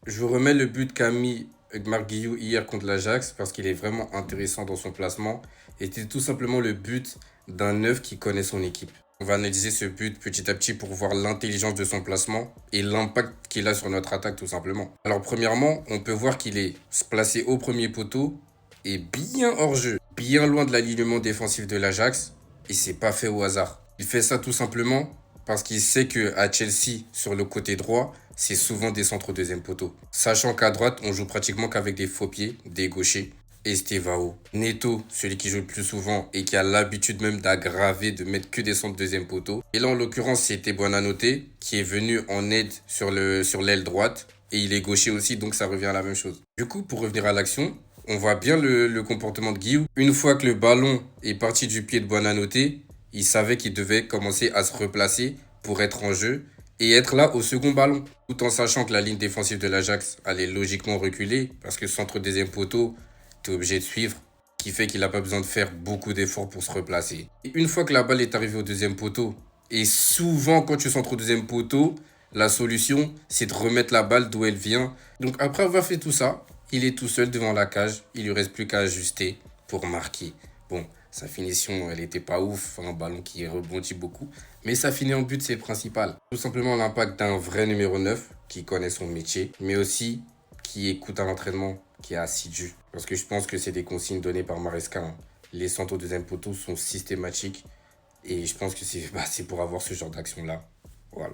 Je vous remets le but qu'a mis Marc Guillou hier contre l'Ajax parce qu'il est vraiment intéressant dans son placement. Et c'était tout simplement le but d'un neuf qui connaît son équipe. On va analyser ce but petit à petit pour voir l'intelligence de son placement et l'impact qu'il a sur notre attaque tout simplement. Alors premièrement, on peut voir qu'il est placé au premier poteau et bien hors jeu, bien loin de l'alignement défensif de l'Ajax et c'est pas fait au hasard. Il fait ça tout simplement parce qu'il sait que à Chelsea, sur le côté droit, c'est souvent des centres au deuxième poteau. Sachant qu'à droite, on joue pratiquement qu'avec des faux pieds, des gauchers. Estevao, Neto, celui qui joue le plus souvent et qui a l'habitude même d'aggraver, de mettre que des centres deuxième poteau. Et là, en l'occurrence, c'était Buonanotte qui est venu en aide sur l'aile droite. Et il est gaucher aussi, donc ça revient à la même chose. Du coup, pour revenir à l'action, on voit bien le comportement de Guillaume. Une fois que le ballon est parti du pied de Buonanotte, il savait qu'il devait commencer à se replacer pour être en jeu et être là au second ballon. Tout en sachant que la ligne défensive de l'Ajax allait logiquement reculer parce que centre deuxième poteau, tu es obligé de suivre, qui fait qu'il n'a pas besoin de faire beaucoup d'efforts pour se replacer. Et une fois que la balle est arrivée au deuxième poteau, et souvent quand tu centres au deuxième poteau, la solution c'est de remettre la balle d'où elle vient. Donc après avoir fait tout ça, il est tout seul devant la cage, il lui reste plus qu'à ajuster pour marquer. Bon, sa finition, elle était pas ouf, un ballon qui rebondit beaucoup. Mais ça finit en but, c'est le principal. Tout simplement l'impact d'un vrai numéro 9 qui connaît son métier, mais aussi qui écoute à l'entraînement, qui est assidu. Parce que je pense que c'est des consignes données par Maresca, hein. Les centres au deuxième poteau sont systématiques et je pense que c'est pour avoir ce genre d'action-là. Voilà.